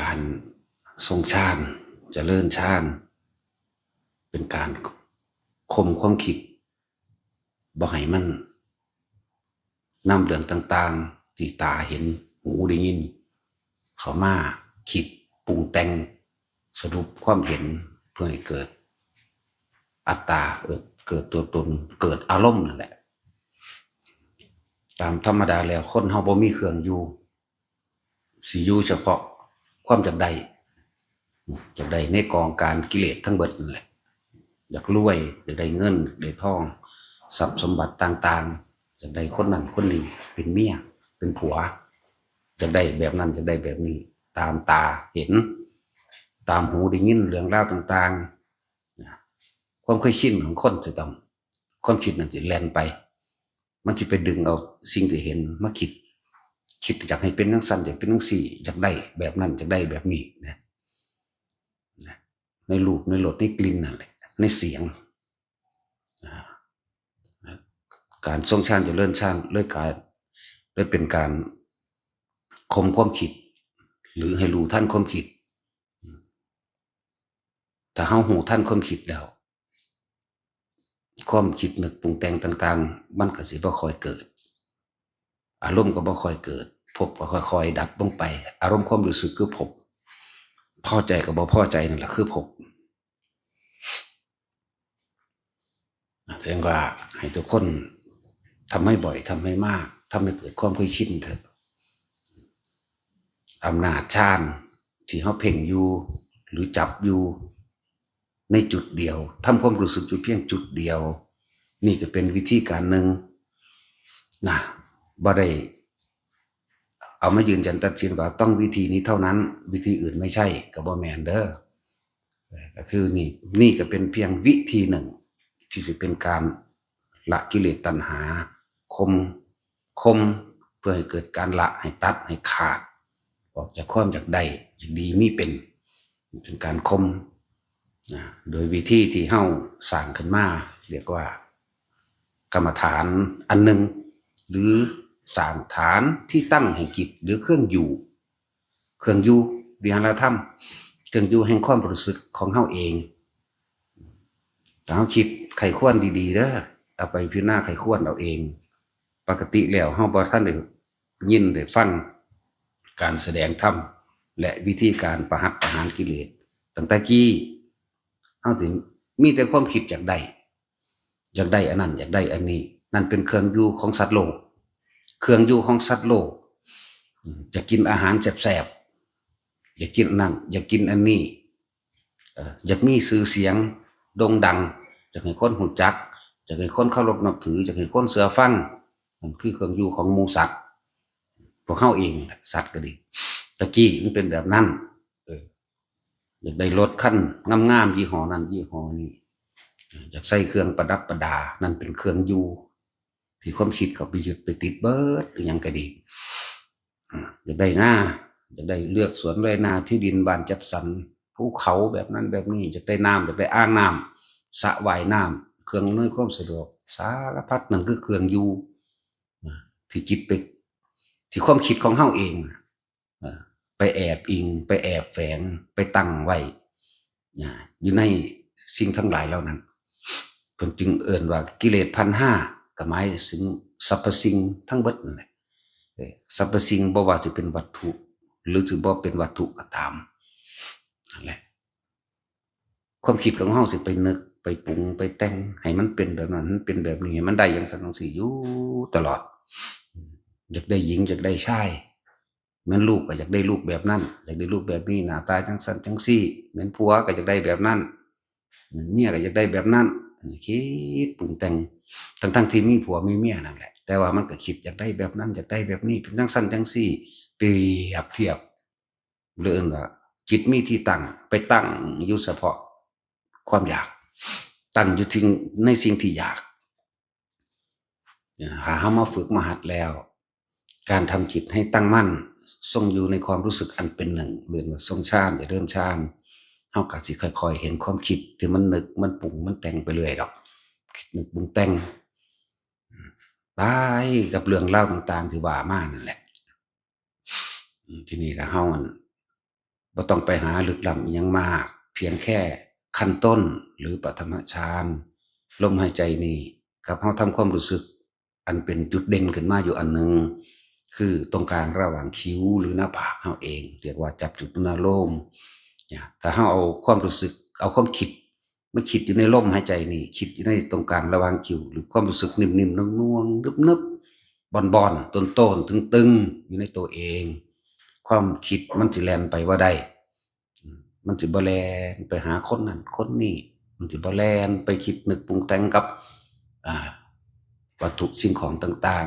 การทรงฌานเจริญฌานเป็นการข่มความคิดบ่ให้มันนำเรื่องต่างๆที่ตาเห็นหูได้ยินเข้ามาคิดปรุงแต่งสรุปความเห็นเพื่อให้เกิดอัตตาเกิดตัวตนเกิดอารมณ์นั่นแหละตามธรรมดาแล้วคนเฮาบ่มีเครื่องอยู่สิอยู่เฉพาะความอยากได้ในกองการกิเลสทั้งเบิดนั่นแหละอยากรวยอยากได้เงินได้ทองทรัพย์สมบัติต่างๆอยากได้คนนั้นคนนี้เป็นเมียเป็นผัวอยากได้แบบนั้นอยากได้แบบนี้ตามตาเห็นตามหูได้ยินเรื่องราวต่างๆความเคยชินของคนจะต้องความคิดนั่นจะแล่นไปมันจะไปดึงเอาสิ่งที่เห็นมาคิดอยากให้เป็นทั้งสั้นอยากเป็นทั้งสี่อยากได้แบบนั้นอยากได้แบบนี้นะในรูปในรสในกลิ่นนั่นแหละในเสียงการทรงฌานเจริญฌานเลยเป็นการข่มความคิดหรือให้รู้ท่านความคิดแต่เฮาหูท่านความคิดแล้วความคิดนึกปรุงแต่งต่างๆมันก็สิบ่ค่อยเกิดอารมณ์ก็บ่ค่อยเกิดภพก็ค่อยๆดับลงไปอารมณ์ความรู้สึกคือภพพอใจกับบ่พอใจนั่นแหละคือภพแสดงว่าให้ทุกคนทำให้บ่อยทำให้มากทำให้เกิดความเคยชินเถอะอำนาจฌานที่เขาเพ่งอยู่หรือจับอยู่ในจุดเดียวทำความรู้สึกอยู่เพียงจุดเดียวนี่ก็เป็นวิธีการหนึ่งนะบ่ได้เอามายืนยันตัดสินว่าต้องวิธีนี้เท่านั้นวิธีอื่นไม่ใช่ก็บ่แม่นเด้อก็คือนี่ก็เป็นเพียงวิธีหนึ่งที่จะเป็นการละกิเลสตัณหาคมเพื่อให้เกิดการละให้ตัดให้ขาดออกจากความอยากได้อยากดีมีเป็นการคมโดยวิธีที่เฮาสร้างขึ้นมาเรียกว่ากรรมฐานอันหนึ่งหรือสร้างฐานที่ตั้งให้จิตหรือเครื่องอยู่วิหารธรรมเครื่องอยู่แห่งความรู้สึกของเฮาเองถ้าเฮาคิดไขควรดีๆเด้อเอาไปพิจารณาไขควรเอาเองปกติแล้วเฮาบ่ทันได้ยินได้ฟังการแสดงธรรมและวิธีการประหัตประหารกิเลสตั้งแต่กี้เฮาสิมีแต่ความคิดอยากได้อันนั้นอยากได้อันนี้นั่นเป็นเครื่องอยู่ของสัตว์โลกเครื่องอยู่ของสัตว์โลกจะกินอาหารแซ่บๆอยากกินนั่นอยากกินอันนี้อยากมีชื่อเสียงโด่งดังอยากให้คนรู้จักอยากให้คนเคารพนับถืออยากให้คนเชื่อฟังมันคือเครื่องอยู่ของหมู่สัตว์พวกเฮาเองสัตว์ก็ดีตะกี้มันเป็นแบบนั้นอยากได้รถคันงามๆยี่ห้อนั้นยี่ห้อนี้อยากใส่เครื่องประดับประดานั่นเป็นเครื่องอยู่ที่ความคิดเขาไปยึดไปติดเบิดหรือยังก็ดีอยากได้หน้าอยากได้เลือกสวนไรนาที่ดินบ้านจัดสรรภูเขาแบบนั้นแบบนี้อยากได้น้ำอยากได้อ่างน้ำสระว่ายน้ำเครื่องอำนวยความสะดวกสารพัดนั่นคือเครื่องอยู่ที่จิตไปที่ความคิดของเฮาเองไปแอบอิงไปแอบแฝงไปตั้งไว้อยู่ในสิ่งทั้งหลายเหล่านั้นเพิ่นจึงเอิ้นว่ากิเลส1,500ก็หมายถึงสรรพสิ่งทั้งเบิดนั่นแหละสรรพสิ่งบ่ว่าจะเป็นวัตถุหรือจะบ่เป็นวัตถุก็ตามนั่นแหละความคิดของเฮาสิไปนึกไปปรุงไปแต่งให้มันเป็นแบบนั้นมันเป็นแบบนี้ให้มันได้อย่างซั่นจังซี่อยู่ตลอดอยากได้หญิงอยากได้ชายแม่นลูกก็อยากได้ลูกแบบนั้นอยากได้ลูกแบบนี้หน้าตาจังซั่นจังซี่แม่นผัวก็อยากได้แบบนั้นเมียก็อยากได้แบบนั้นคิดปรุงแต่งทั้งที่มีผัวมีเมียนั่นแหละแต่ว่ามันก็คิดอยากได้แบบนั้นอยากได้แบบนี้เป็นจังซั่นจังซี่เปรียบเทียบหรือว่าจิตมีที่ตั้งไปตั้งอยู่เฉพาะความอยากตั้งอยู่ในสิ่งที่อยากหาเฮามาฝึกมาหัดแล้วการทำจิตให้ตั้งมั่นทรงอยู่ในความรู้สึกอันเป็นหนึ่งเรียกว่าทรงฌานอย่าเดินฌานเฮาก็สิค่อยๆเห็นความคิดที่มันนึกมันปรุงมันแต่งไปเรื่อยดอกคิดนึกปรุงแต่งไปกับเรื่องราวต่างๆที่ว่ามานั่นแหละทีนี้ก็เฮา บ่ต้องไปหาลึกล้ำอิหยังมากเพียงแค่ขั้นต้นหรือปฐมฌานลมหายใจนี่กับเฮาทำความรู้สึกอันเป็นจุดเด่นขึ้นมาอยู่อันหนึ่งคือตรงกลางระหว่างคิ้วหรือหน้าผากเฮาเองเรียกว่าจับจุดอนุโลมถ้าเฮาเอาความรู้สึกเอาความคิดมาคิดอยู่ในลมหายใจนี่คิดอยู่ในตรงกลางระหว่างคิ้วหรือความรู้สึกนิ่มๆน่วงๆนึบๆบ่อนๆต้นๆตึงๆอยู่ในตัวเองความคิดมันสิแล่นไปบ่ได้มันสิบ่แล่นไปหาคนนั้นคนนี้มันสิบ่แล่นไปคิดนึกปรุงแต่งกับวัตถุสิ่งของต่าง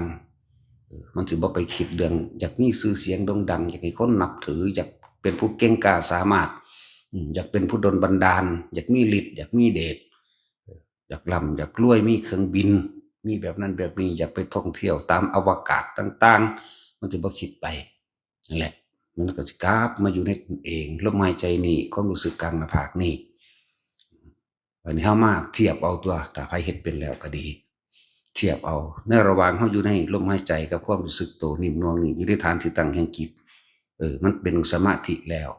ๆมันสิบ่ไปคิดเรื่องอยากมีชื่อเสียงโด่งดังอยากให้คนนับถืออยากเป็นผู้เก่งกาจสามารถอยากเป็นผู้ดลบันดาลอยากมีฤทธิ์อยากมีเดชอยากร่ำอยากรวยมีเครื่องบินมีแบบนั้นแบบนี้อยากไปท่องเที่ยวตามอวกาศต่างๆมันสิบ่คิดไปนั่นแหละมันก็สิกลับมาอยู่ในตนเองลมหายใจนี่ความรู้สึกกลางหน้าผากนี่วันนี้เฮามาเทียบเอาตัวถ้าไผเฮ็ดเป็นแล้วก็ดีเทียบเอาในระหว่างเฮาอยู่ในลมหายใจกับความรู้สึกตัวนิ่มนวลนี่อยู่ในฐานที่ตั้งแห่งจิตมันเป็นสมาธิแล้ว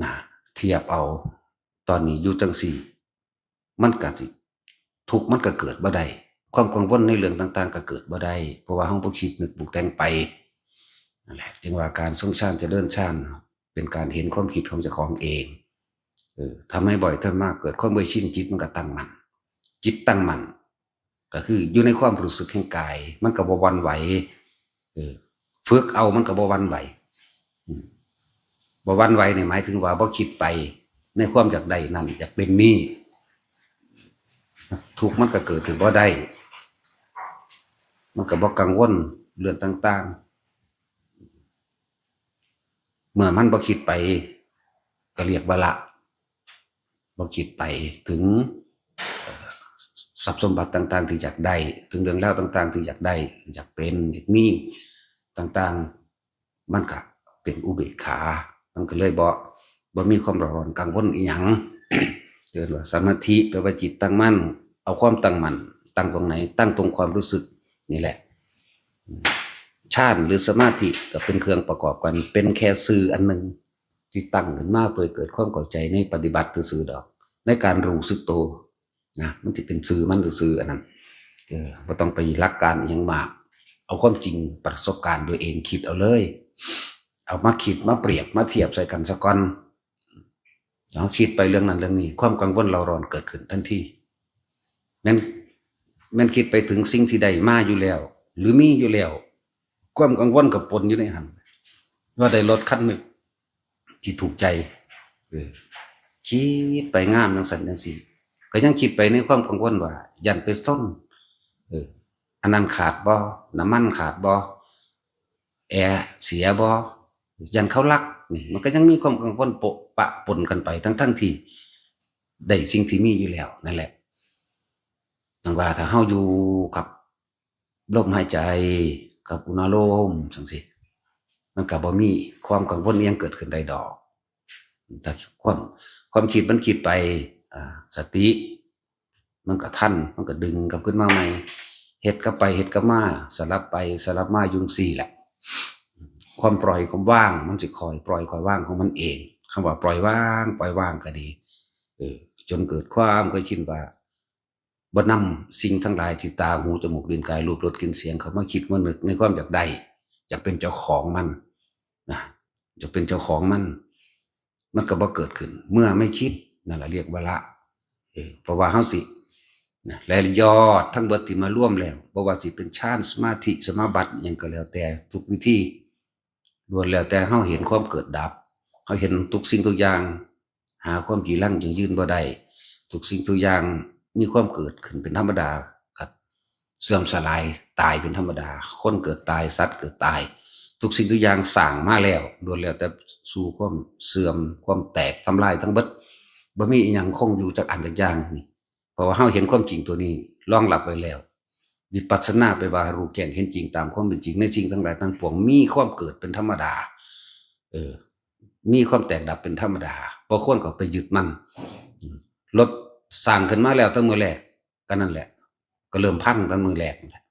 นะเทียบเอาตอนนี้อยู่จังซี่มันก็สิทุกข์มันก็เกิดบ่ได้ความกังวลในเรื่องต่างๆก็เกิดบ่ได้เพราะว่าเฮาบ่คิดนึกปรุงแต่งไปนั่นแหละจึงว่าการทรงฌานเจริญฌานเป็นการเห็นความคิดของเจ้าของเองทำให้บ่อยทำมากเกิดความเคยชินจิตมันก็ตั้งมั่นจิตตั้งมั่นก็คืออยู่ในความรู้สึกแห่งกายมันก็บ่หวั่นไหวฝึกเอามันก็บ่หวั่นไหวบ่หวั่นไหวนี่หมายถึงว่าบ่คิดไปในความอยากได้นั่นอยากเป็นนี่ทุกข์มันก็เกิดขึ้นบ่ได้มันก็บ่กังวลเรื่องต่างๆเมื่อมันบ่คิดไปก็เรียกว่าละบ่คิดไปถึงทรัพย์สมบัติต่างๆที่อยากได้ถึงเรื่องราวต่างๆที่อยากได้อยากเป็นอยากมีต่างๆมันก็เป็นอุเบกขามันก็เลยบ่มีความร้อนกังวลอีหยังเกิดว่าสมาธิแปลว่าจิตตั้งมั่นเอาความตั้งมั่นตั้งตรงไหนตั้งตรงความรู้สึกนี่แหละฌานหรือสมาธิก็เป็นเครื่องประกอบกันเป็นแค่สื่ออันหนึ่งที่ตั้งขึ้นมาเพื่อเกิดความเข้าใจในปฏิบัติซื่อๆดอกในการรู้สึกตัวนะมันจะเป็นสื่อมันซื่ออันนั้นบ่ต้องไปหลักการอีหยังมากเอาความจริงประสบการณ์ตัวเองคิดเอาเลยเอามาคิดมาเปรียบมาเทียบใส่กันซะก่อนเราคิดไปเรื่องนั้นเรื่องนี้ความกังวลเราร้อนเกิดขึ้นทันทีแม่นคิดไปถึงสิ่งที่ได้มาอยู่แล้วหรือมีอยู่แล้วความกังวลก็ปนอยู่ในหันว่าได้รถคันหนึ่งที่ถูกใจคิดไปงามจังซั่นจังซี่ก็ยังคิดไปในความกังวลว่ายันไปซ่อนอันนั้นขาดบ่น้ำมันขาดบ่แอร์เสียบ่ยันเขาลักนี่มันก็ยังมีความกังวลปะปนกันไปทั้งที่ได้สิ่งที่มีอยู่แล้วนั่นแหละจังว่าถ้าเฮาอยู่กับลมหายใจกับอุณหภูมิจังซี่มันก็บ่มีความกังวลอิหยังเกิดขึ้นได้ดอกถ้าความคิดมันคิดไปสติมันก็ทันมันก็ดึงกลับขึ้นมาใหม่เฮ็ดกลับไปเฮ็ดกลับมาสลับไปสลับมาอยู่จังซี่แหละความปล่อยความว่างมันสิคอยปล่อยคอยว่างของมันเองคำว่าปล่อยว่างก็ดีจนเกิดความเคยชินว่าบ่นำสิ่งทั้งหลายที่ตาหูจมูกลิ้นกายรูปรสกลิ่นเสียงเข้ามาคิดมานึกในความอยากได้อยากเป็นเจ้าของมันนะจะเป็นเจ้าของมันก็บ่เกิดขึ้นเมื่อไม่คิดนั่นแหละเรียกว่าละเพราะว่าเฮาสินะและยอดทั้งเบิดที่มาร่วมแล้วบ่ว่าสิเป็นฌานสมาธิสมาบัติหยังก็แล้วแต่ทุกวิธีล้วนแล้วแต่เฮาเห็นความเกิดดับเฮาเห็นทุกสิ่งทุกอย่างหาความจีรังยั่งยืนบ่ได้ทุกสิ่งทุกอย่างมีความเกิดขึ้นเป็นธรรมดาครับเสื่อมสลายตายเป็นธรรมดาคนเกิดตายสัตว์เกิดตายทุกสิ่งทุกอย่างสร้างมาแล้วล้วนแล้วแต่สู่ความเสื่อมความแตกทำลายทั้งเบิดบ่มีอีหยังคงอยู่จักอันจักอย่างนี่เพราะว่าเฮาเห็นความจริงตัวนี้รองรับไว้แล้ววิปัสสนาไปว่ารู้แจ้งเห็นจริงตามความเป็นจริงในสิ่งทั้งหลายทั้งปวงมีความเกิดเป็นธรรมดามีความแตกดับเป็นธรรมดาบ่ควรก็ไปยึดมันรถสร้างขึ้นมาแล้วตั้งมื้อแรกก็นั่นแหละก็เริ่มพังตั้งมื้อแรกนั่นแหละ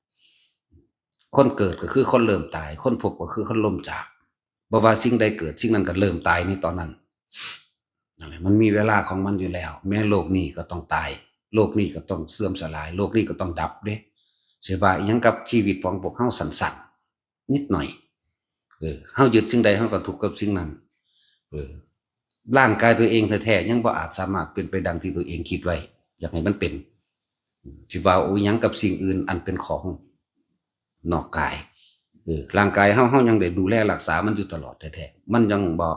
คนเกิดก็คือคนเริ่มตายคนพบก็คือคนล้มจาก บ่ว่าสิ่งใดเกิดสิ่งนั้นก็เริ่มตายในตอนนั้นนั่นแหละมันมีเวลาของมันอยู่แล้วแม้โลกนี้ก็ต้องตายโลกนี้ก็ต้องเสื่อมสลายโลกนี้ก็ต้องดับเด้สิว่าอิหยังกับชีวิตของพวกเฮาสั้นๆนิดหน่อยเฮายึดสิ่งใดเฮาก็ทุกข์กับสิ่งนั้นร่างกายตัวเองแท้ๆยังบ่อาจสามารถเป็นไปดังที่ตัวเองคิดไว้อยากให้มันเป็นสิว่าโอ้หยังกับสิ่งอื่นอันเป็นของนอกกายร่างกายเฮายังได้ดูแลรักษามันอยู่ตลอดแท้ๆมันยังบ่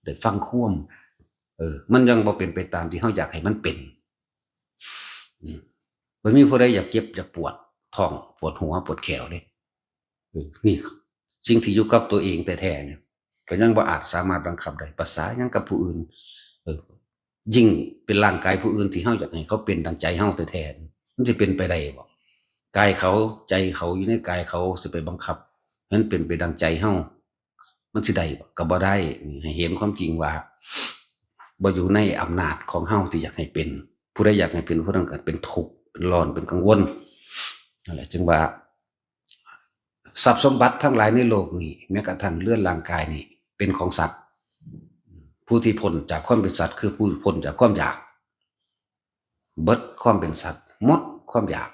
ได้ฟังความมันยังบ่เป็นไปตามที่เฮาอยากให้มันเป็นบ่มีผู้ใดอยากเจ็บอยากปวดท้องปวดหัวปวดแขวเด้นี่สิ่งที่อยู่กับตัวเองแท้ๆเนี่ยก็ยังบ่อาจสามารถบังคับได้ภาษาหยังกับผู้อื่นยิ่งเป็นร่างกายผู้อื่นที่เฮาอยากให้เขาเป็นดังใจเฮาแท้ๆมันสิเป็นไปได้บ่กายเขาใจเขาอยู่ในกายเขาสิไปบังคับให้มันเป็นไปดังใจเฮามันสิได้บ่ก็บ่ได้ให้เห็นความจริงว่าบ่อยู่ในอำนาจของเฮาที่อยากให้เป็นผู้ใดอยากให้เป็นผู้นั้นก็เป็นทุกข์เป็นร้อนเป็นกังวลนั่นแหละจึงว่าทรัพย์สมบัติทั้งหลายในโลกนี้แม้กระทั่งเรือนร่างกายนี่เป็นของสัตว์ผู้ที่พ้นจากความเป็นสัตว์คือผู้พ้นจากความอยากเบิดความเป็นสัตว์หมดความอยาก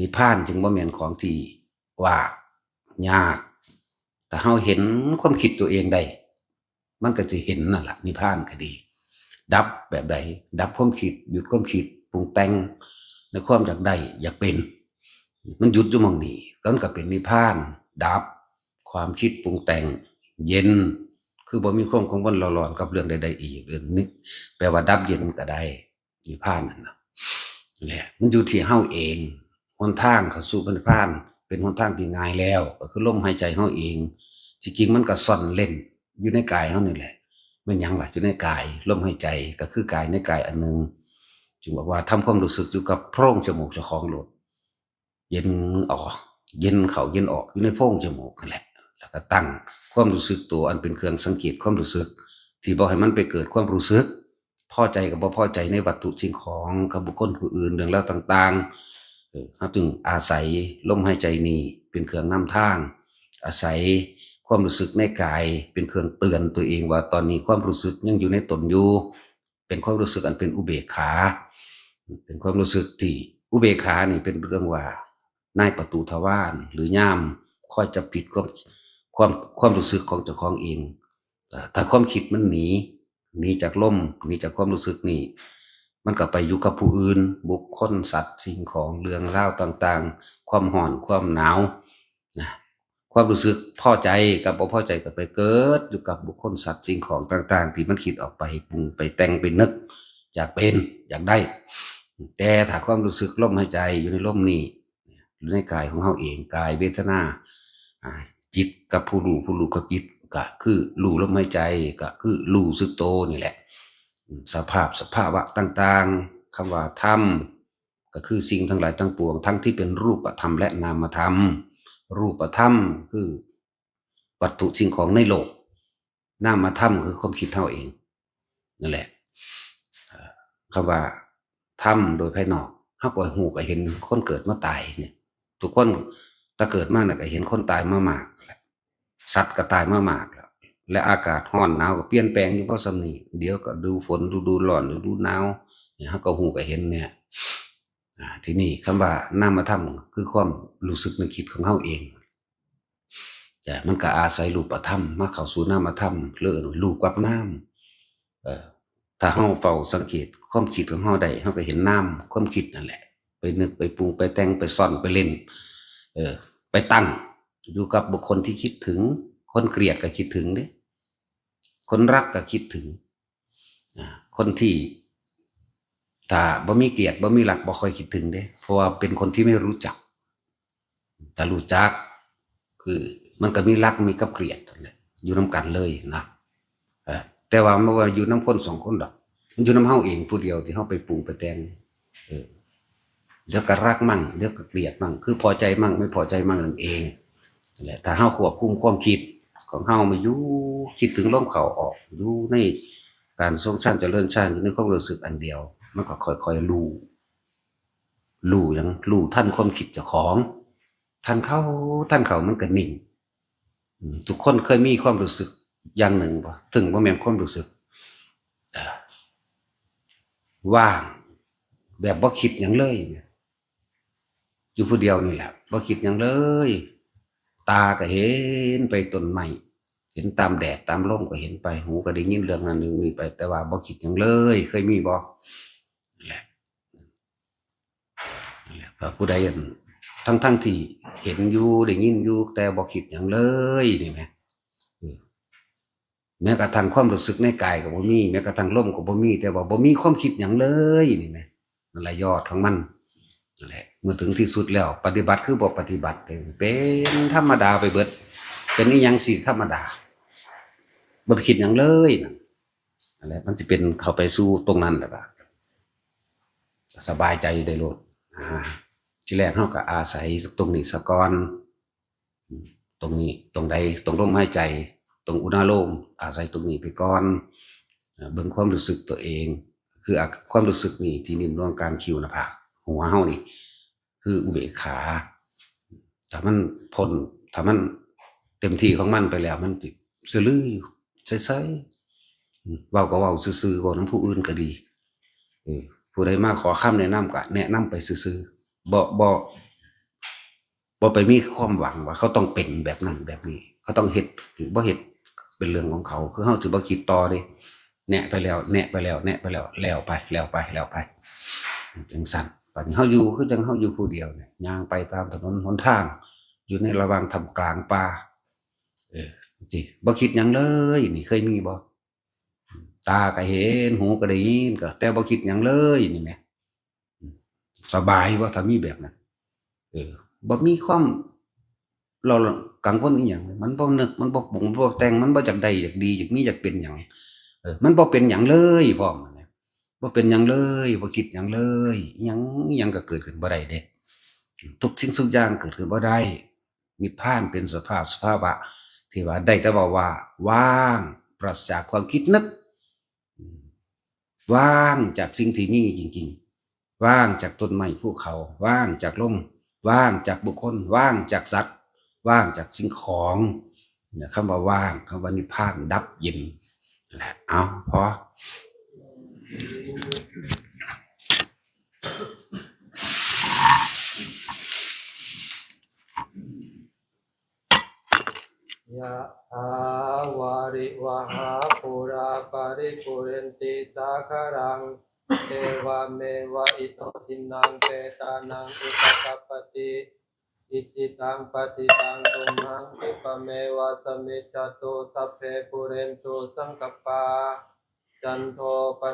นิพพานจึงบ่แม่นของที่ว่ายากแต่เฮาเห็นความคิดตัวเองได้มันก็สิเห็นนั่นล่ะนิพพานก็ดีดับแบบใดดับความคิดหยุดความคิดปรุงแต่งในความอยากได้อยากเป็นมันหยุดอยู่หม้องนี้มันก็เป็นนิพพานดับความคิดปรุงแต่งเย็นคือบ่มีความกังวลร้อนๆกับเรื่องใดๆอีกเรื่องนี้แปลว่าดับเย็นก็ได้นิพพานนั่นน่ะแหละมันอยู่ที่เฮาเองหนทางเข้าสู่นิพพานเป็นหนทางที่ง่ายแล้วก็คือลมหายใจเฮาเองที่จริงมันก็ซ่อนเล่นอยู่ในกายเฮานี่แหละแม่นหยังล่ะอยู่ในกายลมหายใจก็คือกายในกายอันหนึ่งจึงบอกว่าทำความรู้สึกอยู่กับโพรงจมูกเจ้าของโลดเย็นออกเย็นเข้าเย็นออกอยู่ในโพรงจมูกนั่นแหละแล้วก็ตั้งความรู้สึกตัวอันเป็นเครื่องสังเกตความรู้สึกที่บ่ให้มันไปเกิดความรู้สึกพอใจกับบ่พอใจในวัตถุสิ่งของกับบุคคลผู้อื่นเรื่องราวต่างๆเราจึงอาศัยลมหายใจนี้เป็นเครื่องนำทางอาศัยความรู้สึกในกายเป็นเครื่องเตือนตัวเองว่าตอนนี้ความรู้สึกยังอยู่ในตนอยู่เป็นความรู้สึกอันเป็นอุเบกขาเป็นความรู้สึกที่อุเบกขานี่เป็นเรื่องว่านายประตูทวารหรือย่ามคอยจับผิดความรู้สึกของเจ้าของเองถ้าความคิดมันหนีจากลมหนีจากความรู้สึกนี่มันก็ไปอยู่กับผู้อื่นบุคคลสัตว์สิ่งของเรื่องราวต่างๆความร้อนความหนาวนะความรู้สึกพอใจกับบ่พอใจก็ไปเกิดอยู่กับบุคคลสัตว์สิ่งของต่างๆที่มันคิดออกไปปรุงไปแต่งไปนึกอยากเป็นอยากได้แต่ถ้าความรู้สึกลมหายใจอยู่ในลมนี่อยู่ในกายของเฮาเองกายเวทนาจิตกับผู้รู้กับจิตก็คือรู้ลมหายใจก็คือรู้สึกโตนี่แหละสภาวะต่างๆคำว่าธรรมก็คือสิ่งทั้งหลายทั้งปวงทั้งที่เป็นรูปธรรมและนามธรรมรูปธรรมคือวัตถุสิ่งของในโลกนามธรรมคือความคิดเฮาเองนั่นแหละคำว่าธรรมโดยภายนอกเฮาก็ฮู้ก็เห็นคนเกิดมาตายเนี่ยทุกคนถ้าเกิดมาน่ะก็เห็นคนตายมามากแล้วสัตว์ก็ตายมามากแล้วและอากาศร้อนหนาวก็เปลี่ยนแปลงอยู่เพราะส่ำนี้เดี๋ยวก็ฤดูฝนฤดูร้อนฤดูหนาวเนี่ยเฮาก็ฮู้ก็เห็นเนี่ยทีนี้คำว่านามธรรมคือความรู้สึกนึกคิดของเฮาเองแต่มันก็อาศัยรูปธรรมมาเข้าสู่นามธรรมหรือรูปกับนามถ้าเฮาเฝ้าสังเกตความคิดของเฮาได้เฮาก็เห็นนามความคิดนั่นแหละไปนึกไปปรุงไปแต่งไปซ่อนไปเล่นไปตั้งอยู่กับบุคคลที่คิดถึงคนเกลียดก็คิดถึงเด้คนรักก็คิดถึงคนที่ถ้าบ่มีเกลียดบ่มีรักบ่ค่อยคิดถึงเด้เพราะว่าเป็นคนที่ไม่รู้จักถ้ารู้จักคือมันก็มีรักมีกับเกลียดนั่นแหละอยู่นำกันเลยนะแต่ว่าบ่ว่าอยู่นำคน2คนดอกมันอยู่นำเฮาเองผู้เดียวที่เฮาไปปรุงไปแต่งเดี๋ยวก็รักมั่งเดี๋ยวก็เกลียดมั่งคือพอใจมั่งไม่พอใจมั่งนั่นเองนั่นแหละถ้าเฮาควบคุมความคิดของเฮามาอยู่คิดถึงลมเข้าออกอยู่ในการทรงฌานเจริญฌานอยู่ในความรู้สึกอันเดียวมันก็ค่อยๆรู้หยังรู้ทันความคิดเจ้าของทันเข้ามันก็นิ่ง ทุกคนเคยมีความรู้สึกอย่างหนึ่งบ่ถึงบ่แม่นความรู้สึกว่างแบบบ่คิดหยังเลยอยู่ผู้เดียวนี่แหละบ่คิดหยังเลยตาก็เห็นไปต้นไม้เห็นตามแดดตามลมก็เห็นไปหูก็ได้ยินเรื่องนั้นเรื่องนี้ไปแต่ว่าบ่คิดหยังเลยเคยมีบ่นั่นแหละถ้าผู้ใดอั่นทั้งๆที่เห็นอยู่ได้ยินอยู่แต่บ่คิดหยังเลยนี่แหมแม้กระทั่งความรู้สึกในกายก็บ่มีแม้กระทั่งลมก็บ่มีแต่ว่าบ่มีความคิดหยังเลยนี่แหมนั่นแหละยอดของมันนั่นแหละเมื่อถึงที่สุดแล้วปฏิบัติคือบ่ปฏิบัติเป็นธรรมดาไปเบิดเป็นอีหยังสิธรรมดาบ่ไปคิดหยังเลยนั่นแหละมันสิเป็นเข้าไปสู่ตรงนั้นแหละก็สบายใจได้โลดที่แรกเฮาก็อาศัยตรงนี้ซะก่อนตรงนี้ตรงใดตรงลมหายใจตรงอุณาโลมอาศัยตรงนี้ไปก่อนเบิ่งความรู้สึกตัวเองคือความรู้สึกนี่ที่นิ่มนวลกลางคิ้วหน้าผากหัวเฮานี่คืออุเบกขาถ้ามันพ้นถ้ามันเต็มที่ของมันไปแล้วมันสิซื่อลือเฉยๆเว้าก็เว้าซื่อๆเว้านำผู้อื่นก็ดีผู้ใดมาขอคำแนะนำก็แนะนำไปซื่อๆบ่ไปมีความหวังว่าเขาต้องเป็นแบบนั้นแบบนี้เขาต้องเฮ็ดหรือบ่เฮ็ดเป็นเรื่องของเขาคือเฮาสิบ่คิดต่อเดะแนะไปแล้วแนะไปแล้วแนะไปแล้วแล้วไปแล้วไปแล้วไปจังซั่นบัดนี้เฮาอยู่คือจังเฮาอยู่ผู้เดียวเนี่ยย่างไปตามถนนหนทางอยู่ในระหว่างท่ามกลางป่าจิบ่คิดหยังเลยนี่เคยมีบ่ตาก็เห็นหูก็ได้ยินก็แต่บ่คิดหยังเลยนี่แหมสบายบ่ถ้ามีแบบนั้นบ่มีความเรากังวลอีหยังมันบ่นึกมันบ่ปรุงบ่แต่งมันบ่อยากได้อยากดีอยากมีอยากเป็นหยังมันบ่เป็นหยังเลยพร้อมบ่เป็นหยังเลยบ่คิดหยังเลยอิหยังก็เกิดขึ้นบ่ได้เดะทุกสิ่งทุกอย่างเกิดขึ้นบ่ได้นิพพานเป็นสภาวะที่ว่าได้แต่ว่าว่างปราศจากความคิดนึกว่างจากสิ่งที่มีจริงๆว่างจากต้นไม้ภูเขาว่างจากลมว่างจากบุคคลว่างจากสัตว์ว่างจากสิ่งของเนี่ยคำว่าว่างคำว่านิพพานดับเย็นแหละเอาพอยะถาวาริวหาปุราปาริปุเรนติสาคารังเอวะเมวะอิโตทินังเปตานังอุปกัปปติอิจิตังปฏิตังตุมหังคิปะเมวะสมิจจตุสัพเพปุเรนตุสังกปปาจันโทป